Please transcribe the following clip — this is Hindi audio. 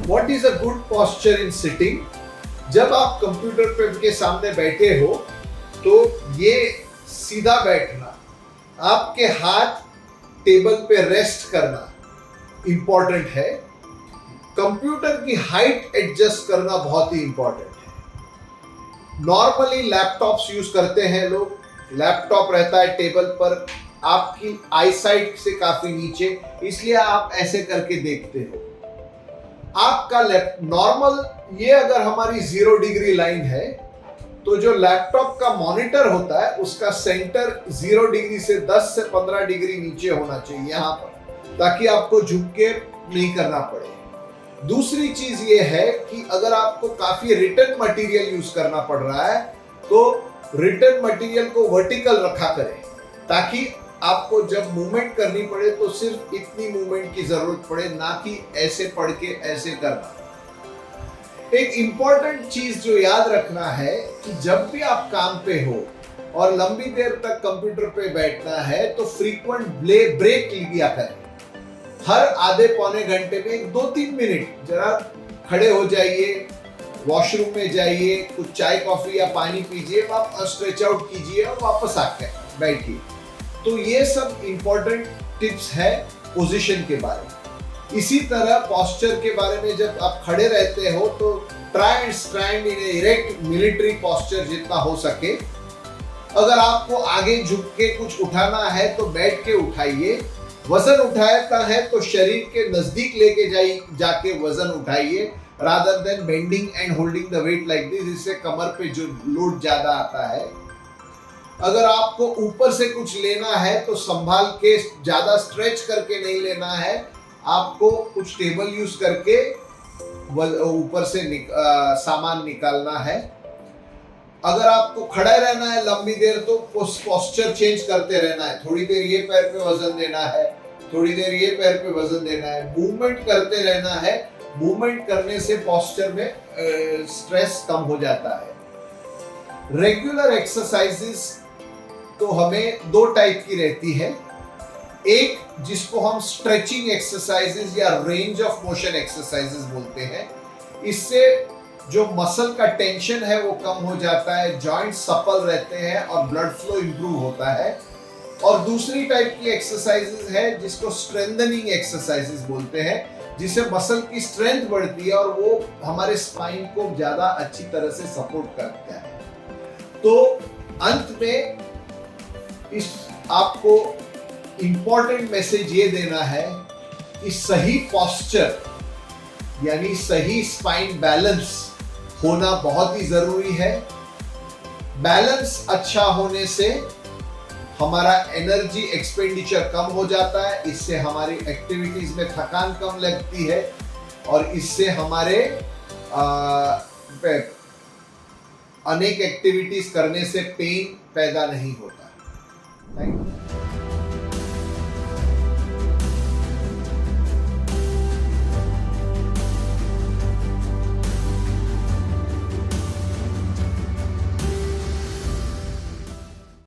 What is a good posture in sitting? जब आप कंप्यूटर पे के सामने बैठे हो तो ये सीधा बैठना, आपके हाथ टेबल पे रेस्ट करना इंपॉर्टेंट है। कंप्यूटर की हाइट एडजस्ट करना बहुत ही इंपॉर्टेंट है। नॉर्मली लैपटॉप्स यूज करते हैं लोग, लैपटॉप रहता है टेबल पर आपकी आईसाइट से काफी नीचे, इसलिए आप ऐसे करके देखते हो। आपका नॉर्मल, ये अगर हमारी 0 डिग्री लाइन है तो जो लैपटॉप का मॉनिटर होता है उसका सेंटर 0 डिग्री से 10 से 15 डिग्री नीचे होना चाहिए यहां पर, ताकि आपको झुक के नहीं करना पड़े। दूसरी चीज ये है कि अगर आपको काफी रिटन मटेरियल यूज करना पड़ रहा है तो रिटन मटेरियल को वर्टिकल रखा करें, ताकि आपको जब मूवमेंट करनी पड़े तो सिर्फ इतनी मूवमेंट की जरूरत पड़े, ना कि ऐसे पढ़ के ऐसे करना। एक इंपॉर्टेंट चीज जो याद रखना है कि जब भी आप काम पे हो और लंबी देर तक कंप्यूटर पे बैठना है तो फ्रीक्वेंट ब्रेक लिया करें। हर आधे पौने घंटे में 2-3 मिनट जरा खड़े हो जाइए, वॉशरूम में जाइए, कुछ चाय कॉफी या पानी पीजिए, वापस स्ट्रेच आउट कीजिए और वापस आके बैठिए। तो ये सब इंपॉर्टेंट टिप्स है पोजीशन के बारे में। इसी तरह पोस्चर के बारे में, जब आप खड़े रहते हो तो try and stand in erect military posture जितना हो सके। अगर आपको आगे झुक के कुछ उठाना है तो बैठ के उठाइए। वजन उठाना है तो शरीर के नजदीक लेके जाके वजन उठाइए, rather than bending and holding the weight like this. इससे कमर पे जो लोड ज्यादा आता है। अगर आपको ऊपर से कुछ लेना है तो संभाल के, ज्यादा स्ट्रेच करके नहीं लेना है, आपको कुछ टेबल यूज करके ऊपर से सामान निकालना है। अगर आपको खड़ा रहना है लंबी देर तो पोस्चर चेंज करते रहना है। थोड़ी देर ये पैर पे वजन देना है, थोड़ी देर ये पैर पे वजन देना है, मूवमेंट करते रहना है। मूवमेंट करने से पोस्चर में स्ट्रेस कम हो जाता है। रेगुलर एक्सरसाइजेस तो हमें 2 टाइप की रहती है। एक जिसको हम स्ट्रेचिंग एक्सरसाइजेस या रेंज ऑफ मोशन एक्सरसाइजेस बोलते हैं। इससे जो मसल का टेंशन है वो कम हो जाता है, जॉइंट सपल रहते हैं और ब्लड फ्लो इंप्रूव होता है। और दूसरी टाइप की एक्सरसाइजेस है जिसको स्ट्रेंथनिंग एक्सरसाइजेस बोलते हैं, जिससे मसल की स्ट्रेंथ बढ़ती है और वो हमारे स्पाइन को ज्यादा अच्छी तरह से सपोर्ट करता है। तो अंत में आपको इंपॉर्टेंट मैसेज ये देना है कि सही पोस्चर यानी सही स्पाइन बैलेंस होना बहुत ही जरूरी है। बैलेंस अच्छा होने से हमारा एनर्जी एक्सपेंडिचर कम हो जाता है, इससे हमारी एक्टिविटीज में थकान कम लगती है और इससे हमारे अनेक एक्टिविटीज करने से पेन पैदा नहीं होता।